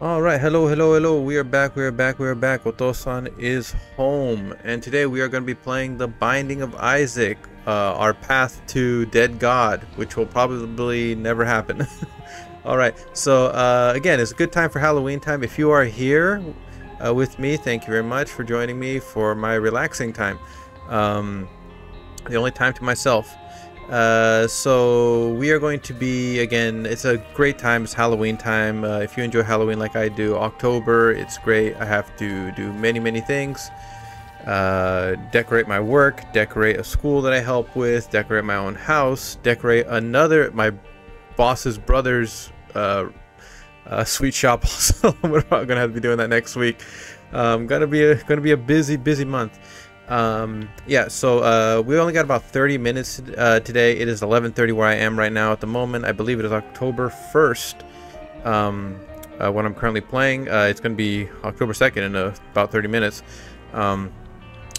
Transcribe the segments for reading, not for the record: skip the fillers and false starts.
All right, hello. We are back. Otosan is home, and today we are going to be playing The Binding of Isaac, our path to Dead God, which will probably never happen. All right, so again, it's a good time for Halloween time. If you are here with me, thank you very much for joining me for my relaxing time. The only time to myself. So we are going to be, again, it's a great time. It's Halloween time. If you enjoy Halloween like I do, October, it's great. I have to do many things. Decorate my work, decorate a school that I help with, decorate my own house, decorate my boss's brother's sweet shop. Also, we're gonna have to be doing that next week. Gonna be a busy month. Yeah, so we only got about 30 minutes today. It is 11:30 where I am right now at the moment. I believe it is October 1st when I'm currently playing. It's going to be October 2nd in about 30 minutes.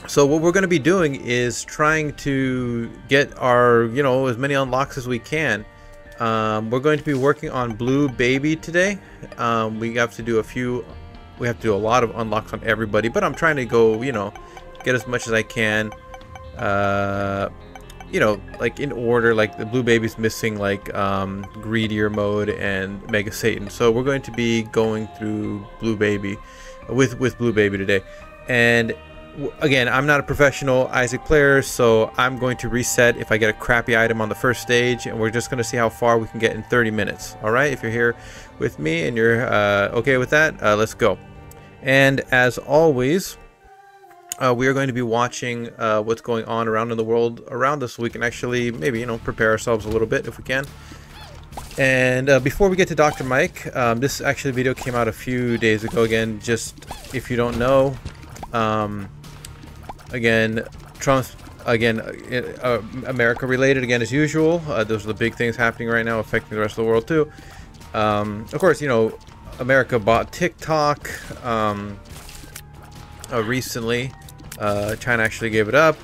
So what we're going to be doing is trying to get our, as many unlocks as we can. We're going to be working on Blue Baby today. We have to do a lot of unlocks on everybody, but I'm trying to go, get as much as I can, like in order. Like the Blue Baby's missing like Greedier mode and Mega Satan, so we're going to be going through Blue Baby with Blue Baby today. And again, I'm not a professional Isaac player, so I'm going to reset if I get a crappy item on the first stage, and we're just going to see how far we can get in 30 minutes. All right, if you're here with me and you're okay with that, let's go. And as always, we are going to be watching what's going on around in the world around us, so we can actually maybe prepare ourselves a little bit if we can. And before we get to Dr. Mike, this actually video came out a few days ago. Again, just if you don't know, again, Trump's America related again as usual. Those are the big things happening right now, affecting the rest of the world too. Of course, America bought TikTok recently. China actually gave it up,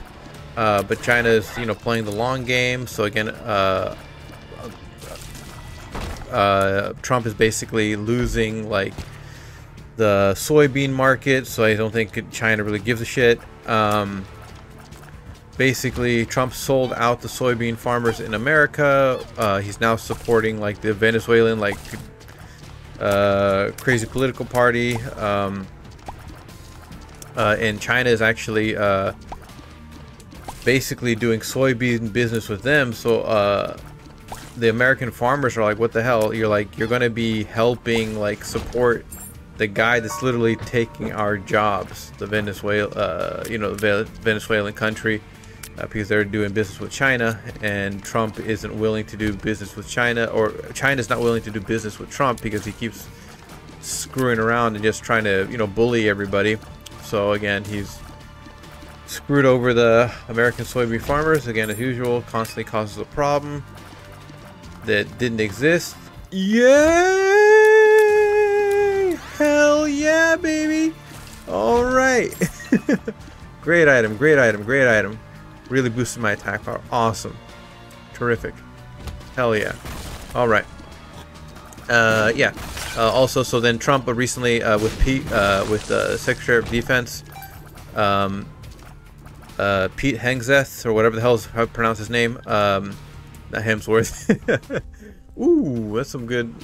but China is playing the long game. So again, Trump is basically losing like the soybean market, so I don't think China really gives a shit. Basically, Trump sold out the soybean farmers in America. He's now supporting like the Venezuelan crazy political party. And China is actually basically doing soybean business with them. So the American farmers are like, what the hell? You're going to be helping support the guy that's literally taking our jobs, the the Venezuelan country, because they're doing business with China, and Trump isn't willing to do business with China, or China's not willing to do business with Trump because he keeps screwing around and just trying to bully everybody. So again, he's screwed over the American soybean farmers. Again, as usual, constantly causes a problem that didn't exist. Yay! Hell yeah, baby! All right. Great item. Really boosted my attack power. Awesome. Terrific. Hell yeah. All right. Yeah. Also, so then Trump recently with Secretary of Defense, Pete Hegseth, or whatever the hell is how to pronounce his name, not Hemsworth. Ooh, that's some good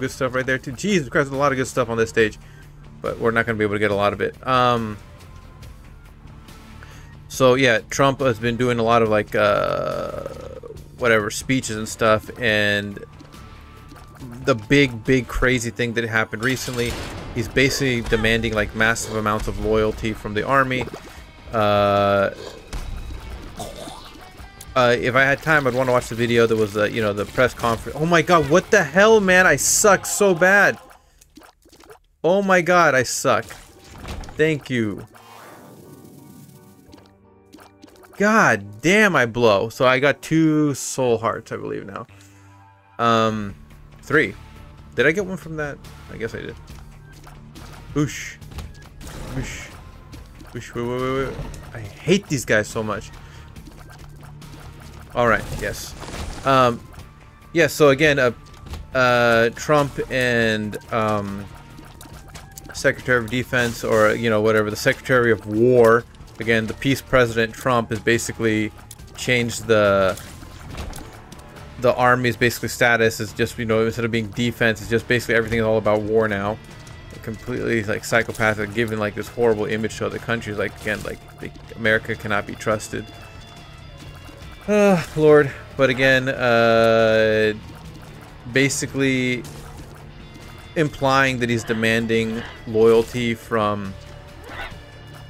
stuff right there too. Jesus Christ, there's a lot of good stuff on this stage, but we're not going to be able to get a lot of it. So yeah, Trump has been doing a lot of whatever speeches and stuff, and the big crazy thing that happened recently, he's basically demanding massive amounts of loyalty from the army. If I had time, I'd want to watch the video. There was the press conference. Oh my god, what the hell, man? I suck so bad. Oh my god, I suck. Thank you. God damn, I blow. So I got 2 soul hearts, I believe now. 3. Did I get one from that? I guess I did. Boosh. Boosh. Boosh. Wait. I hate these guys so much. Alright, yes. Yeah, so again, Trump and Secretary of Defense, or whatever, the Secretary of War. Again, the peace president Trump has basically changed the army's basically status. Is just instead of being defense, it's just basically everything is all about war now. Completely like psychopathic, giving like this horrible image to other countries. Like again, like America cannot be trusted. Lord. But again, basically implying that he's demanding loyalty from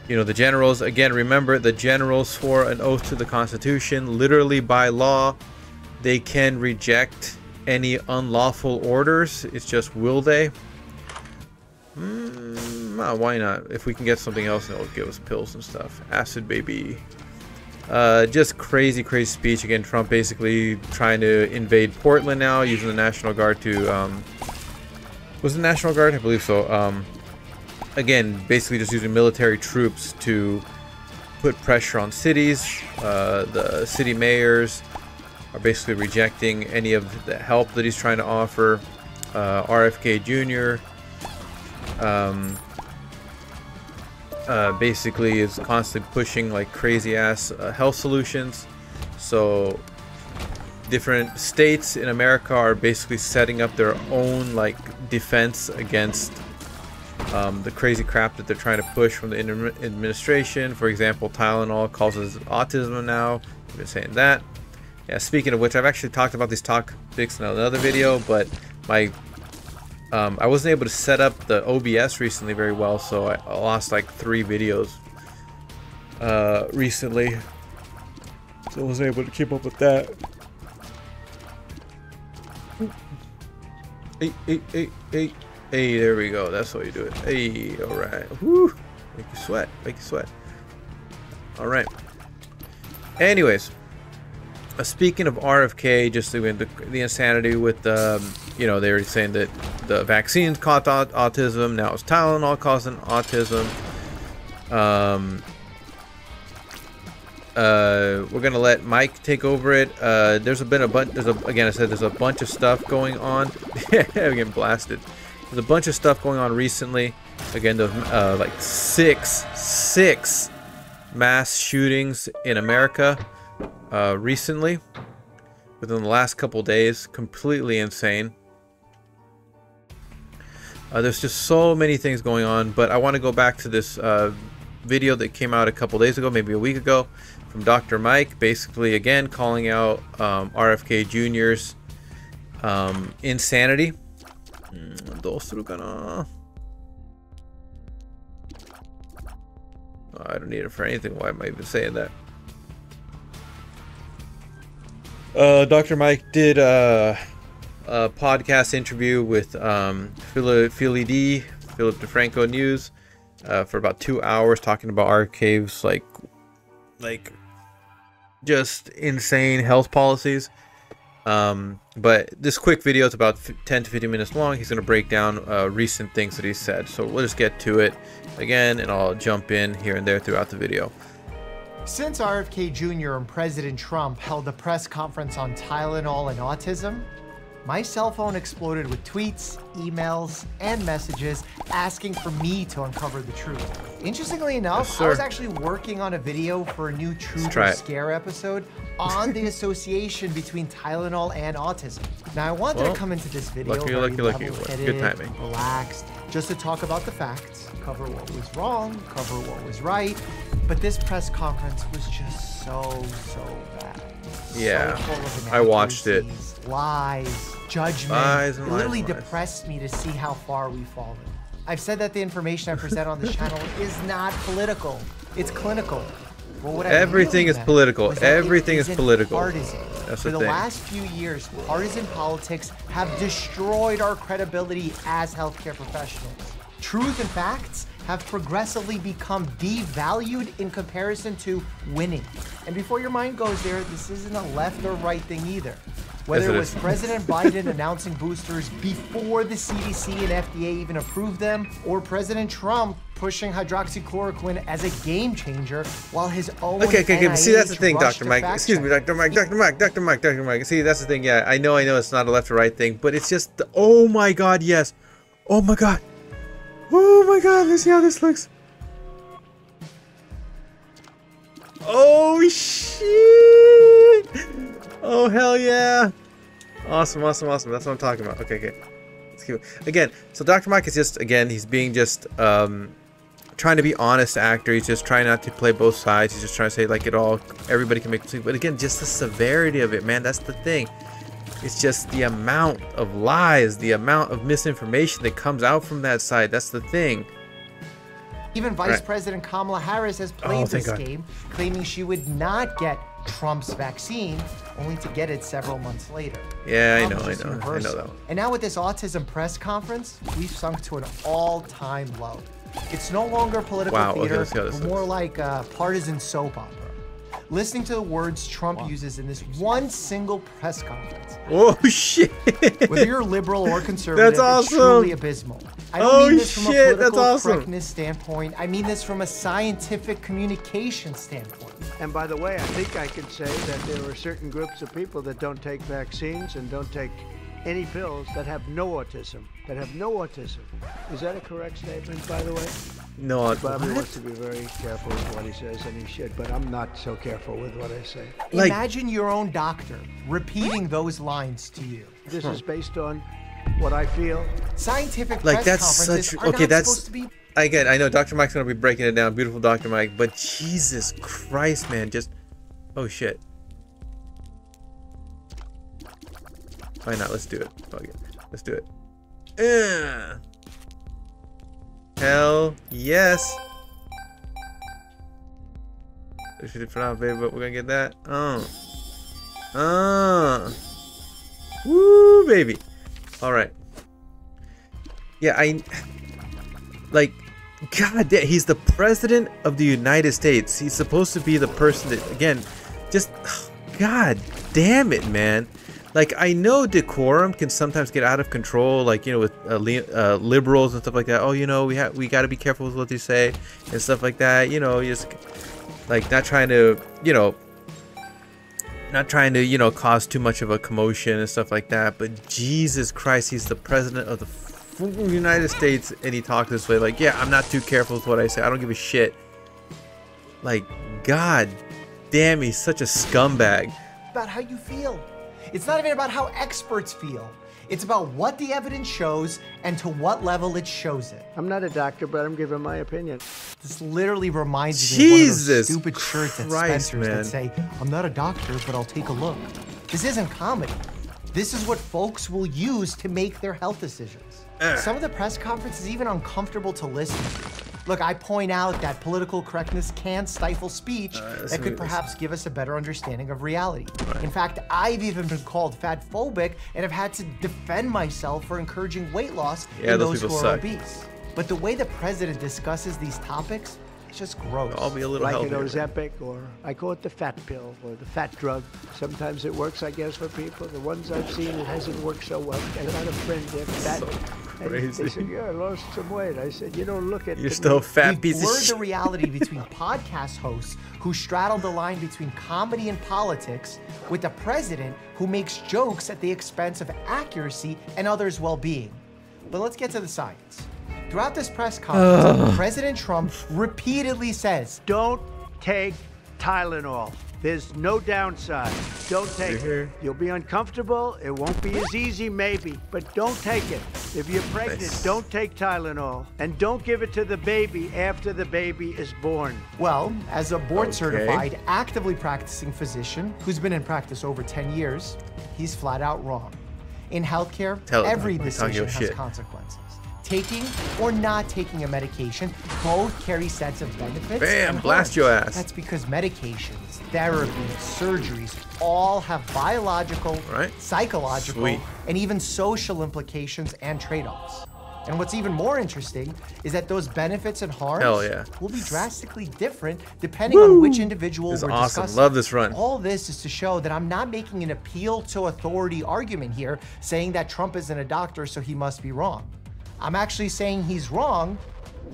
the generals. Again, remember, the generals swore an oath to the Constitution. Literally by law, they can reject any unlawful orders. It's just, will they? Why not? If we can get something else, they'll give us pills and stuff. Acid baby. Just crazy speech. Again, Trump basically trying to invade Portland now, using the National Guard to was it National Guard? I believe so. Again, basically just using military troops to put pressure on cities. The city mayors are basically rejecting any of the help that he's trying to offer. RFK Jr. Basically is constantly pushing like crazy ass health solutions. So different states in America are basically setting up their own like defense against the crazy crap that they're trying to push from the administration. For example, Tylenol causes autism now. I've been saying that. Yeah, speaking of which, I've actually talked about these topics in another video, but I wasn't able to set up the OBS recently very well, so I lost like 3 videos recently. So I wasn't able to keep up with that. Hey, there we go. That's how you do it. Hey, alright. Woo! Make you sweat. Make you sweat. Alright. Anyways. Speaking of RFK, just the insanity with they were saying that the vaccines caused autism. Now it's Tylenol causing autism. We're gonna let Mike take over it. There's a bunch of stuff going on. I'm getting blasted. There's a bunch of stuff going on recently. Again, like six mass shootings in America. Recently, within the last couple days. Completely insane. There's just so many things going on, but I want to go back to this video that came out a couple days ago, maybe a week ago, from Dr. Mike, basically again calling out RFK Jr.'s insanity. I don't need it for anything. Why am I even saying that? Dr. Mike did a podcast interview with Philip DeFranco News for about 2 hours, talking about RFK's like just insane health policies. But this quick video is about 10 to 15 minutes long. He's going to break down recent things that he said. So we'll just get to it again, and I'll jump in here and there throughout the video. Since RFK Jr. and President Trump held a press conference on Tylenol and autism, my cell phone exploded with tweets, emails, and messages asking for me to uncover the truth. Interestingly enough, Yes, I was actually working on a video for a new Truth or Scare episode on the association between Tylenol and autism. Now, I wanted to come into this video very level-headed, good timing, relaxed, just to talk about the facts, cover what was wrong, cover what was right. But this press conference was just so bad. Yeah, so full of I watched it. Lies, judgment. It literally depressed me to see how far we've fallen. I've said that the information I present on this channel is not political. It's clinical. Well, everything is political. Everything is political. Partisan. For the last few years, partisan politics have destroyed our credibility as healthcare professionals. Truth and facts have progressively become devalued in comparison to winning. And before your mind goes there, this isn't a left or right thing either. Whether it was President Biden announcing boosters before the CDC and FDA even approved them, or President Trump pushing hydroxychloroquine as a game changer while his own Okay, but see, that's the thing, NIH Dr. Mike. Excuse me, Dr. Mike. See, that's the thing. Yeah, I know it's not a left or right thing, but it's just, oh my God, yes. Oh my God. Oh my god, let's see how this looks. Oh shit! Oh hell yeah! Awesome, awesome, awesome. That's what I'm talking about. Okay, okay. Let's keep it. Again, so Dr. Mike is just, again, he's being just trying to be honest actor. He's just trying not to play both sides. He's just trying to say like everybody can make mistakes. But again, just the severity of it, man. That's the thing. It's just the amount of lies, the amount of misinformation that comes out from that side. That's the thing. Even Vice President Kamala Harris has played this game, claiming she would not get Trump's vaccine, only to get it several months later. Yeah, I know that. And now with this autism press conference, we've sunk to an all-time low. It's no longer political theater, but more like a partisan soap opera. Listening to the words Trump uses in this one single press conference. Oh shit! Whether you're liberal or conservative, that's awesome. It's truly abysmal. I don't mean this from a political correctness standpoint. I mean this from a scientific communication standpoint. And by the way, I think I can say that there are certain groups of people that don't take vaccines and don't take any pills that have no autism. Is that a correct statement, by the way? No, Bobby wants to be very careful with what he says, and he should, but I'm not so careful with what I say. Imagine your own doctor repeating those lines to you. This is based on what I feel. Scientific like press that's conferences such are not that's supposed to be. Again, I know Dr. Mike's gonna be breaking it down. Beautiful Dr. Mike, but Jesus Christ, man, just oh shit. Why not? Let's do it. Fuck it. Let's do it. Hell yes. Shoot it for now, baby, but we're gonna get that. Woo, baby. All right. Yeah, like, God damn, he's the president of the United States. He's supposed to be the person that, again, just, God damn it, man. Like, I know decorum can sometimes get out of control, like, you know, with liberals and stuff like that. Oh, you know, we got to be careful with what they say and stuff like that. You know, just like not trying to, you know, cause too much of a commotion and stuff like that. But Jesus Christ, he's the president of the United States, and he talks this way. Like, yeah, I'm not too careful with what I say. I don't give a shit. Like, God damn, he's such a scumbag. About how you feel. It's not even about how experts feel. It's about what the evidence shows and to what level it shows it. I'm not a doctor, but I'm giving my opinion. This literally reminds me of one of those stupid shirts at Spencer's that say, I'm not a doctor, but I'll take a look. This isn't comedy. This is what folks will use to make their health decisions. Some of the press conference is even uncomfortable to listen to. Look, I point out that political correctness can stifle speech that could perhaps give us a better understanding of reality. In fact, I've even been called fat-phobic and have had to defend myself for encouraging weight loss in those who are obese. But the way the president discusses these topics, it's just gross. I'll be a little like healthier. Like an Ozempic, or I call it the fat pill, or the fat drug. Sometimes it works, I guess, for people. The ones I've seen, it hasn't worked so well. I got a friend, they're fat. Crazy. They said, yeah, I lost some weight. I said, you don't look at You're still a fat piece of shit. We've blurred the reality between podcast hosts who straddle the line between comedy and politics with the president who makes jokes at the expense of accuracy and others' well-being. But let's get to the science. Throughout this press conference, President Trump repeatedly says, don't take Tylenol. There's no downside. Don't take it. You'll be uncomfortable. It won't be as easy, maybe, but don't take it. If you're pregnant, don't take Tylenol. And don't give it to the baby after the baby is born. Well, as a board-certified, actively practicing physician who's been in practice over 10 years, he's flat out wrong. In healthcare, every decision has consequences. Taking or not taking a medication both carry sets of benefits. Bam, blast your ass. That's because medications, therapies, surgeries all have biological, psychological, and even social implications and trade-offs. And what's even more interesting is that those benefits and harms will be drastically different depending on which individual we're discussing. Love this run. All this is to show that I'm not making an appeal to authority argument here, saying that Trump isn't a doctor, so he must be wrong. I'm actually saying he's wrong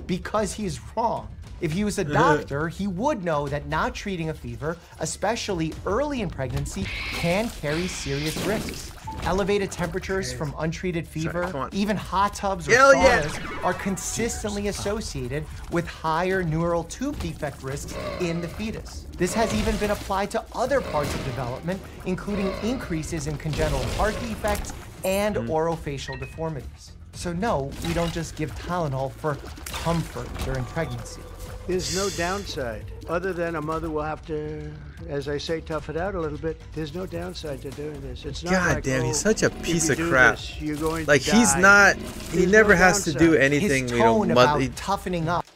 because he's wrong. If he was a doctor, he would know that not treating a fever, especially early in pregnancy, can carry serious risks. Elevated temperatures from untreated fever, even hot tubs or Hell saunas are consistently associated with higher neural tube defect risks in the fetus. This has even been applied to other parts of development, including increases in congenital heart defects and orofacial deformities. So no, we don't just give Tylenol for comfort during pregnancy. There's no downside, other than a mother will have to, as I say, tough it out a little bit. There's no downside to doing this. It's not God like, damn, oh, he's such a piece of if you do crap. this, you're going Like, to he's die. not, he There's never no has to do downside. anything, His you know, tone about toughening up.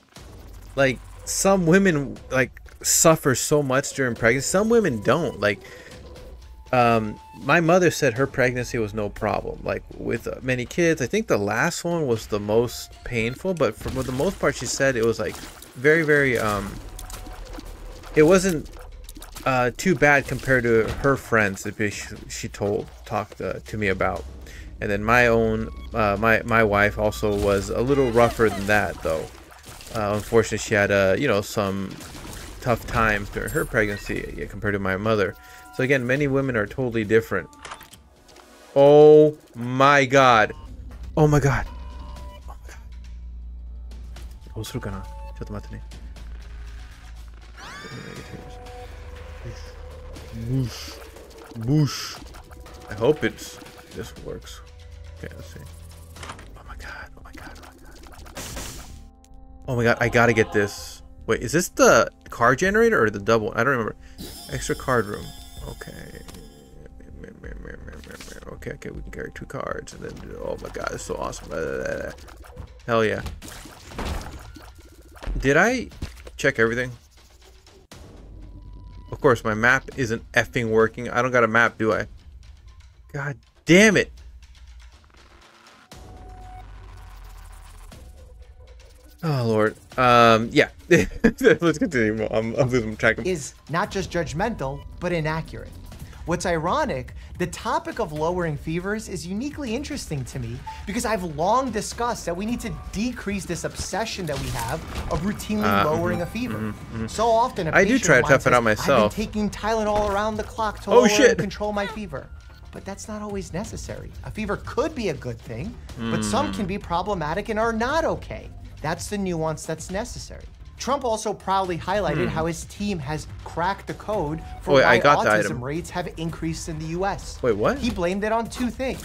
like, some women, like, suffer so much during pregnancy. Some women don't. Like, my mother said her pregnancy was no problem. Like, with many kids, I think the last one was the most painful, but for the most part, she said it was, like, very, very, it wasn't too bad compared to her friends that she talked to me about. And then my own, my wife also was a little rougher than that, though. Unfortunately, she had, you know, some tough times during her pregnancy compared to my mother. So again, many women are totally different. Oh my god. Oh my god. Oh my god. どうするかな? ちょっと待ってね. Boosh. Boosh. I hope this works. Okay, let's see. Oh my god. Oh my god. Oh my god. Oh my god, I gotta get this. Wait, is this the card generator or the double? I don't remember. Extra card room. Okay. Okay, we can carry 2 cards. And then, oh my god, it's so awesome. Hell yeah. Did I check everything? Of course, my map isn't effing working. I don't got a map, do I? God damn it. Oh, Lord. Yeah. Let's continue. I'm losing track of... Is not just judgmental, but inaccurate. What's ironic, the topic of lowering fevers is uniquely interesting to me because I've long discussed that we need to decrease this obsession that we have of routinely lowering a fever. So often, I do try to tough it out myself. I've been taking Tylenol around the clock to lower and control my fever. But that's not always necessary. A fever could be a good thing, but some can be problematic and are not okay. That's the nuance that's necessary. Trump also proudly highlighted how his team has cracked the code for why autism rates have increased in the US. Wait, what? He blamed it on 2 things,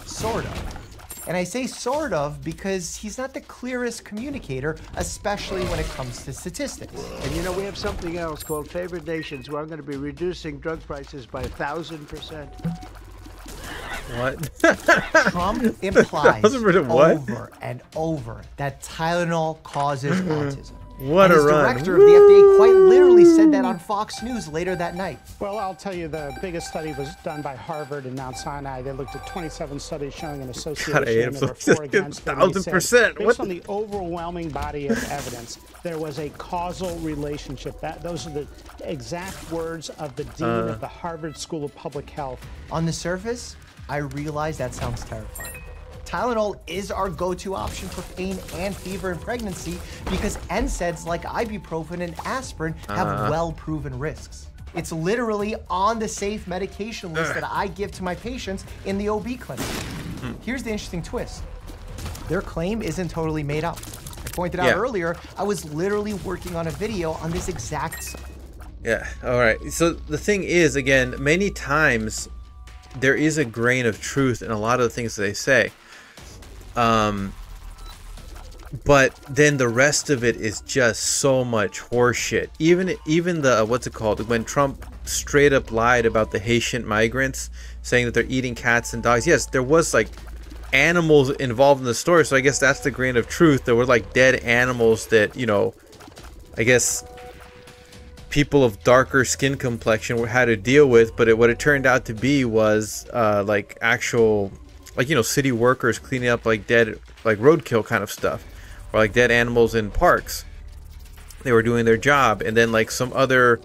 sort of. And I say sort of because he's not the clearest communicator, especially when it comes to statistics. And you know, we have something else called favored nations where I'm going to be reducing drug prices by 1,000%. What? Trump implies over and over that Tylenol causes autism. What and a run. Director of the FDA quite literally said that on Fox News later that night. Well, I'll tell you, the biggest study was done by Harvard and Mount Sinai. They looked at 27 studies showing an association. There were 4 against. 1,000%. Based on the overwhelming body of evidence, there was a causal relationship. Those are the exact words of the dean of the Harvard School of Public Health. On the surface, I realize that sounds terrifying. Tylenol is our go-to option for pain and fever in pregnancy because NSAIDs like ibuprofen and aspirin have well-proven risks. It's literally on the safe medication list that I give to my patients in the OB clinic. Here's the interesting twist. Their claim isn't totally made up. I pointed out earlier, I was literally working on a video on this exact... Yeah, all right. So the thing is, again, many times there is a grain of truth in a lot of the things they say. But then the rest of it is just so much horseshit. Even the what's it called, when Trump straight up lied about the Haitian migrants, saying that they're eating cats and dogs. Yes, there was like animals involved in the story, so I guess that's the grain of truth. There were like dead animals that, you know, I guess people of darker skin complexion had to deal with. But what it turned out to be was like actual, like, you know, city workers cleaning up like dead, like roadkill kind of stuff, or like dead animals in parks. They were doing their job, and then like some other,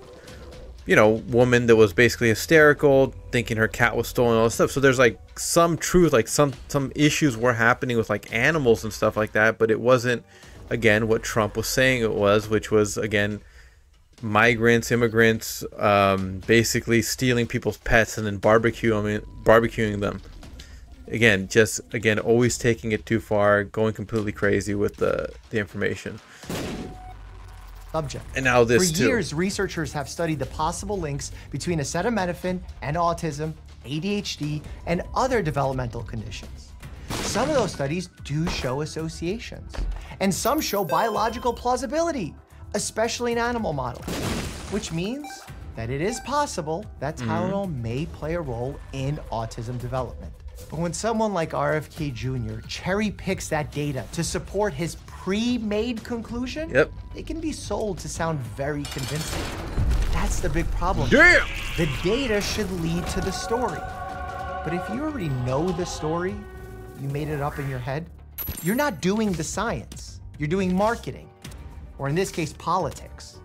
you know, woman that was basically hysterical, thinking her cat was stolen, all this stuff. So there's like some truth, like some issues were happening with like animals and stuff like that, but it wasn't, again, what Trump was saying it was, which was, again, migrants, immigrants, basically stealing people's pets and then barbecuing them. again, always taking it too far, going completely crazy with the information. Subject. And now this For years, researchers have studied the possible links between acetaminophen and autism, ADHD, and other developmental conditions. Some of those studies do show associations, and some show biological plausibility, especially in animal models, which means that it is possible that Tylenol may play a role in autism development. But when someone like RFK Jr. cherry picks that data to support his pre-made conclusion, it can be sold to sound very convincing. That's the big problem. Damn! The data should lead to the story. But if you already know the story, you made it up in your head, you're not doing the science. You're doing marketing, or in this case, politics.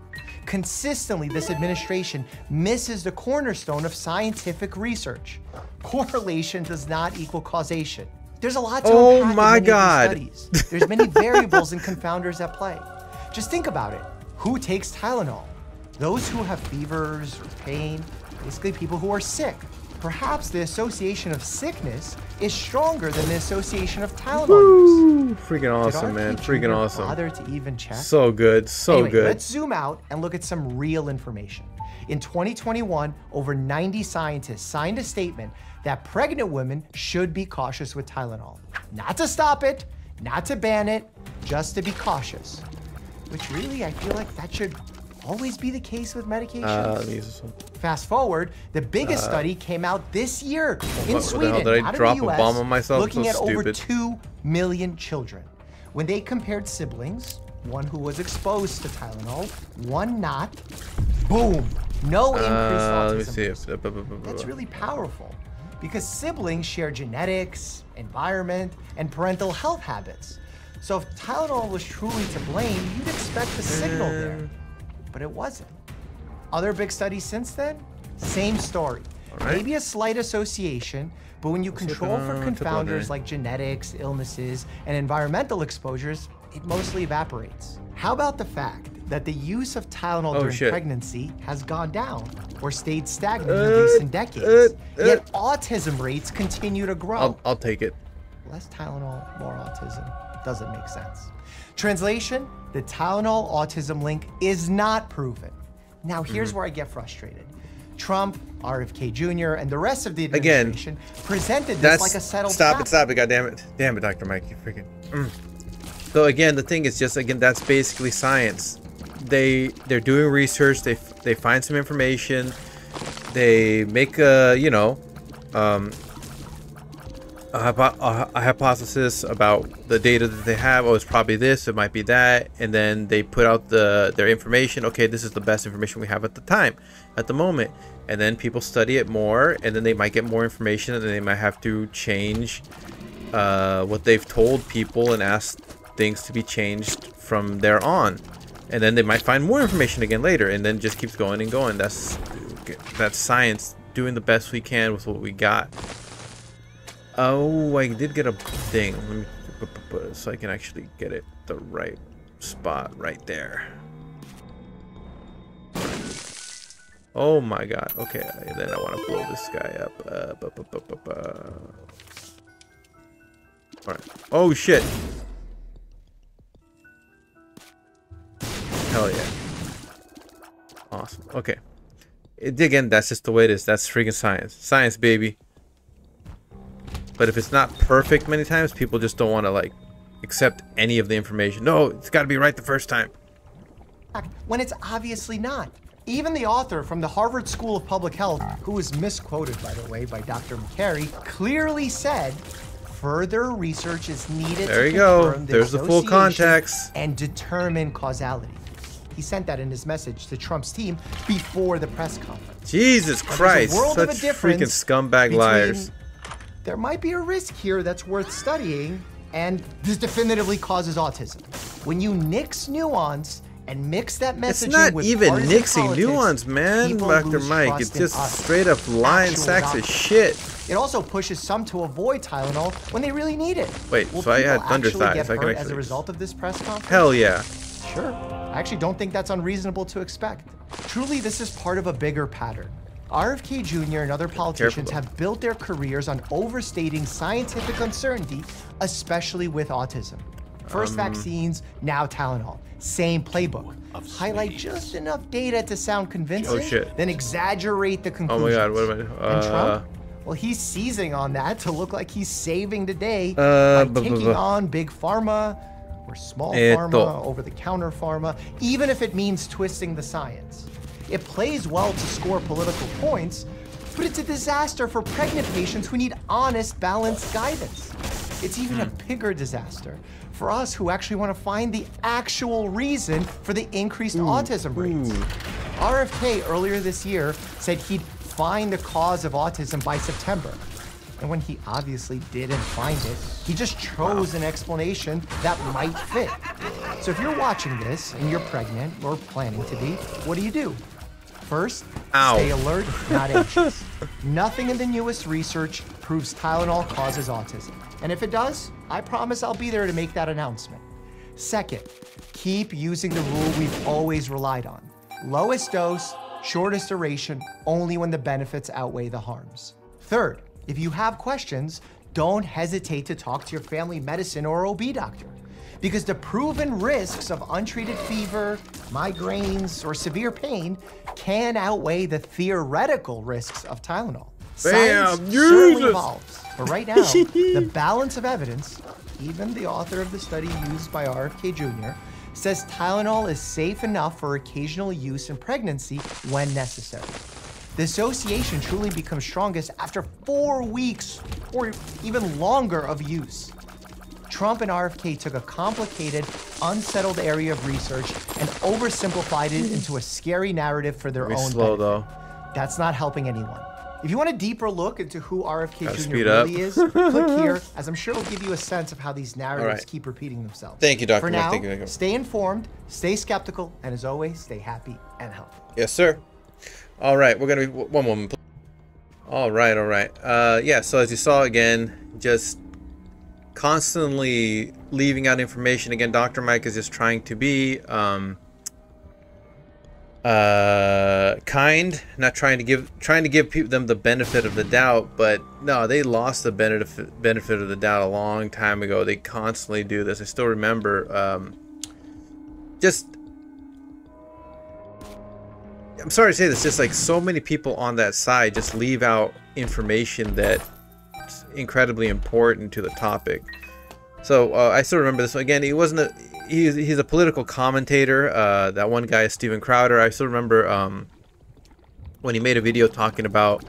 Consistently, this administration misses the cornerstone of scientific research. Correlation does not equal causation. There's a lot to unpack in many of these studies. There's many variables and confounders at play. Just think about it. Who takes Tylenol? Those who have fevers or pain, basically people who are sick. Perhaps the association of sickness is stronger than the association of Tylenol use. Freaking awesome, man. Freaking awesome. Bother to even check? So good. So anyway, good. Let's zoom out and look at some real information. In 2021, over 90 scientists signed a statement that pregnant women should be cautious with Tylenol. Not to stop it, not to ban it, just to be cautious. Which really, I feel like that should always be the case with medications. Let me use this one. Fast forward, the biggest study came out this year in Sweden, What the hell, did I not drop in the a US, bomb on myself? looking So at over stupid. 2 million children. When they compared siblings, one who was exposed to Tylenol, one not, boom, no increased autism. Let me see risk. That's really powerful because siblings share genetics, environment, and parental health habits. So if Tylenol was truly to blame, you'd expect a signal there, but it wasn't. Other big studies since then, same story. Maybe a slight association, but when you control for confounders like genetics, illnesses, and environmental exposures, it mostly evaporates. How about the fact that the use of Tylenol during pregnancy has gone down or stayed stagnant in recent decades, yet autism rates continue to grow? I'll take it. Less Tylenol, more autism. Doesn't make sense. Translation, the Tylenol autism link is not proven. Now here's where I get frustrated. Trump, RFK Jr., and the rest of the administration presented this like a settled fact. Stop it, goddammit. Damn it, Dr. Mike, you freaking. So again, the thing is just, again, that's basically science. They're doing research, they find some information, they make a, you know, a hypothesis about the data that they have. Oh, it's probably this, it might be that, and then they put out their information. Okay, this is the best information we have at the moment, and then people study it more, and then they might get more information, and then they might have to change what they've told people and ask things to be changed from there on, and then they might find more information again later, and then just keeps going and going. That's science, doing the best we can with what we got. Oh, I did get a thing. Let me put it so I can actually get it the right spot right there. Oh my god. Okay, then I want to blow this guy up. Alright. Oh shit. Hell yeah. Awesome. Okay. Again, that's just the way it is. That's freaking science. Science, baby. But if it's not perfect many times, people just don't want to like accept any of the information. No, it's got to be right the first time. When it's obviously not. Even the author from the Harvard School of Public Health, who was misquoted, by the way, by Dr. McCary, clearly said further research is needed there to you go. confirm the There's the full context and determine causality. He sent that in his message to Trump's team before the press conference. Jesus Christ, such freaking scumbag liars. There might be a risk here that's worth studying, and this definitively causes autism. When you nix nuance and mix that messaging with it's not even nixing politics, nuance, man, Dr. Mike. It's just straight up lying sacks of shit. It also pushes some to avoid Tylenol when they really need it. Wait, Will so I had people thunder actually thighs. get I can hurt actually as a result of this press conference? Hell yeah. Sure. I actually don't think that's unreasonable to expect. Truly, this is part of a bigger pattern. RFK Jr. and other politicians have built their careers on overstating scientific uncertainty, especially with autism. First vaccines, now Tylenol. Same playbook. Highlight just enough data to sound convincing, then exaggerate the conclusions. Oh my God, what am I? And Trump? Well, he's seizing on that to look like he's saving the day by taking on big pharma or small pharma, over-the-counter pharma, even if it means twisting the science. It plays well to score political points, but it's a disaster for pregnant patients who need honest, balanced guidance. It's even a bigger disaster for us who actually want to find the actual reason for the increased autism rates. RFK earlier this year said he'd find the cause of autism by September. And when he obviously didn't find it, he just chose an explanation that might fit. So if you're watching this and you're pregnant or planning to be, what do? First, stay alert, not anxious. Nothing in the newest research proves Tylenol causes autism. And if it does, I promise I'll be there to make that announcement. Second, keep using the rule we've always relied on. Lowest dose, shortest duration, only when the benefits outweigh the harms. Third, if you have questions, don't hesitate to talk to your family medicine or OB doctor, because the proven risks of untreated fever, migraines, or severe pain can outweigh the theoretical risks of Tylenol. Science certainly evolves, but right now, the balance of evidence, even the author of the study used by RFK Jr., says Tylenol is safe enough for occasional use in pregnancy when necessary. The association truly becomes strongest after 4 weeks or even longer of use. Trump and RFK took a complicated, unsettled area of research and oversimplified it into a scary narrative for their own benefit. That's not helping anyone. If you want a deeper look into who RFK Jr. really is, click here, as I'm sure it'll give you a sense of how these narratives keep repeating themselves. Thank you, Dr. For now, stay informed, stay skeptical, and as always, stay happy and healthy. Yes, sir. All right, we're going to be... One moment, please. All right. Yeah, so as you saw again, just constantly leaving out information. Again, Dr. Mike is just trying to be... kind, not trying to give them the benefit of the doubt, but no, they lost the benefit of the doubt a long time ago. They constantly do this. I still remember, I'm sorry to say this, just like so many people on that side just leave out information that's incredibly important to the topic. So I still remember this. Again, he wasn't a... He's a political commentator. That one guy is Steven Crowder. I still remember when he made a video talking about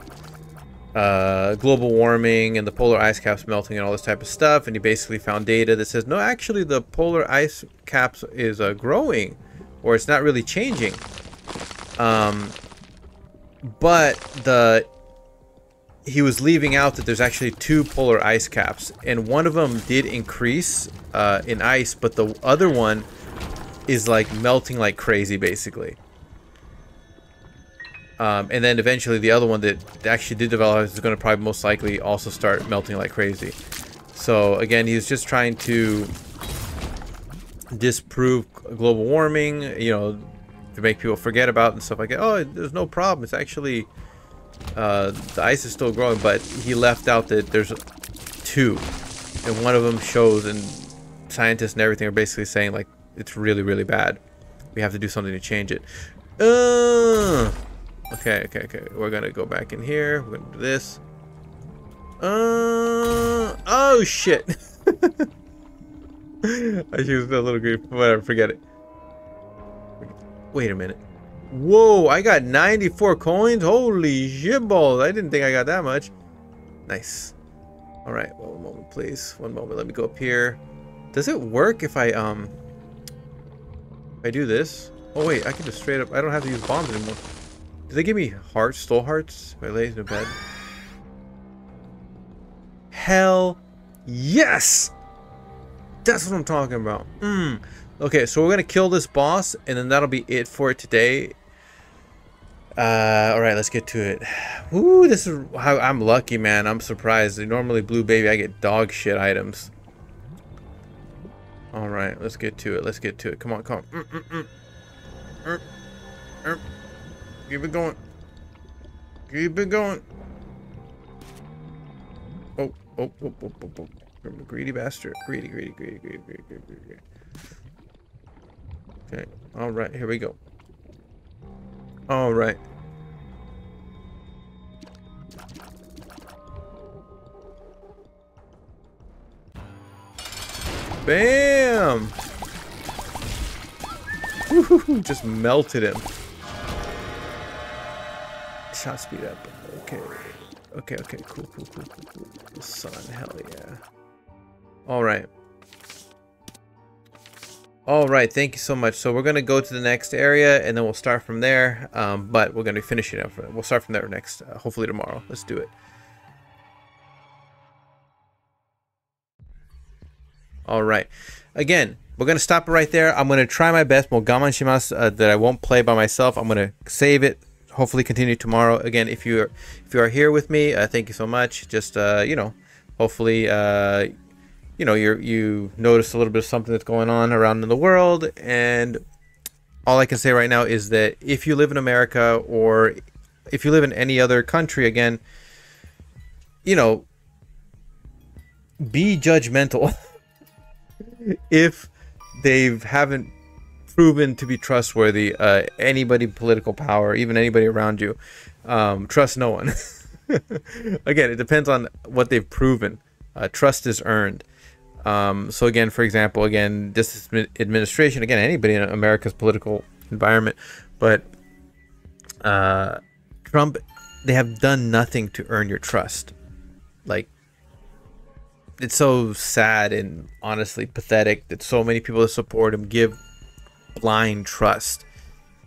global warming and the polar ice caps melting and all this type of stuff. And he basically found data that says, no, actually the polar ice caps is growing, or it's not really changing. But he was leaving out that there's actually 2 polar ice caps, and one of them did increase in ice, but the other one is like melting like crazy, basically. And then eventually the other one that actually did develop is going to probably most likely also start melting like crazy. So again, he's just trying to disprove global warming, you know, to make people forget about it and stuff like that. Oh, there's no problem. It's actually... the ice is still growing, but he left out that there's 2, and one of them shows, and scientists and everything are basically saying like it's really, really bad. We have to do something to change it. Okay. We're gonna go back in here. We're gonna do this. Oh shit! I used a little green. Whatever, forget it. Wait a minute. Whoa, I got 94 coins. Holy shitballs. I didn't think I got that much. Nice. All right, well, 1 moment, please. 1 moment. Let me go up here. Does it work if I do this? Oh, wait, I can just straight up... I don't have to use bombs anymore. Do they give me hearts, soul hearts, if I lay in bed? Hell yes! That's what I'm talking about. Okay, so we're going to kill this boss, and then that'll be it for today. Alright, let's get to it. Ooh, this is how I'm lucky, man. I'm surprised. Normally, Blue Baby, I get dog shit items. Alright, let's get to it. Come on. Keep it going. Keep it going. Oh, oh, oh, oh, oh, oh. Greedy bastard. Greedy, greedy, greedy, greedy, greedy, greedy, greedy. Okay. All right. Here we go. All right. Bam! Woohoo! Just melted him. Shot speed up. Okay. Okay, okay. Cool, cool, cool, cool, cool. The sun. Hell yeah. Alright. Alright, thank you so much. So we're going to go to the next area, and then we'll start from there. But we're going to finish it up. We'll start from there next, hopefully tomorrow. Let's do it. Alright. Again, we're going to stop it right there. I'm going to try my best. That I won't play by myself. I'm going to save it. Hopefully continue tomorrow. Again, if you are here with me, thank you so much. Just, you know, hopefully, you know, you notice a little bit of something that's going on around in the world. And all I can say right now is that if you live in America or if you live in any other country, again, you know, be judgmental if they haven't proven to be trustworthy. Anybody political power, even anybody around you, trust no one. Again, it depends on what they've proven. Trust is earned. So again, for example, again, this administration, again, anybody in America's political environment, but Trump, they have done nothing to earn your trust. Like, it's so sad and honestly pathetic that so many people that support him give blind trust.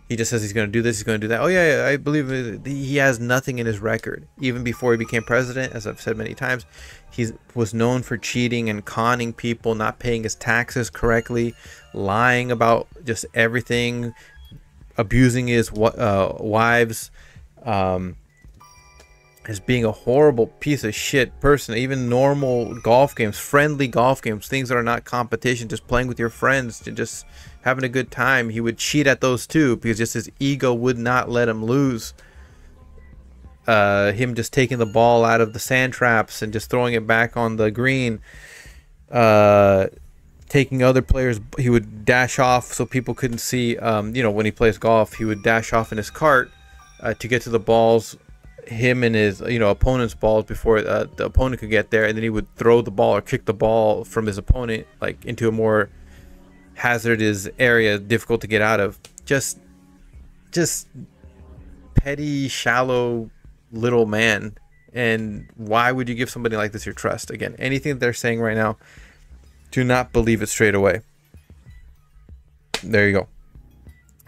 He just says he's going to do this, he's going to do that. Oh yeah, I believe it. He has nothing in his record. Even before he became president, as I've said many times, he was known for cheating and conning people, not paying his taxes correctly, lying about just everything, abusing his wives, as being a horrible piece of shit person. Even normal golf games, friendly golf games, things that are not competition, just playing with your friends, just having a good time, he would cheat at those too, because just his ego would not let him lose. Him just taking the ball out of the sand traps and just throwing it back on the green, taking other players, he would dash off so people couldn't see. You know, when he plays golf, he would dash off in his cart to get to the balls, him and his, you know, opponent's balls, before the opponent could get there, and then he would throw the ball or kick the ball from his opponent like into a more hazardous area, difficult to get out of. Just petty, shallow little man. And why would you give somebody like this your trust? Again, anything that they're saying right now, do not believe it straight away. There you go.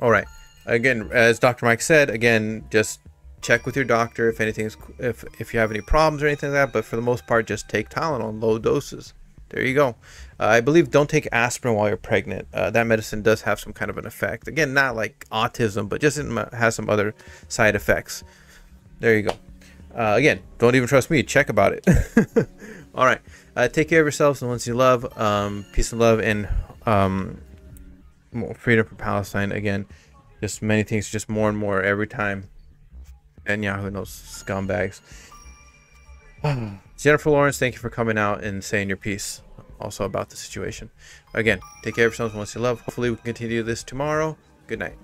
All right, again, as Dr. Mike said, again, just check with your doctor if anything's, if you have any problems or anything like that. But for the most part, just take Tylenol in low doses. There you go. I believe don't take aspirin while you're pregnant. That medicine does have some kind of an effect. Again, not like autism, but just it has some other side effects. There you go. Again, don't even trust me. Check about it. All right. Take care of yourselves and ones you love. Peace and love, and more freedom for Palestine. Again, just many things, just more and more every time. And Yahoo knows scumbags. Jennifer Lawrence, thank you for coming out and saying your piece also about the situation. Again, take care of yourselves once you love. Hopefully we can continue this tomorrow. Good night.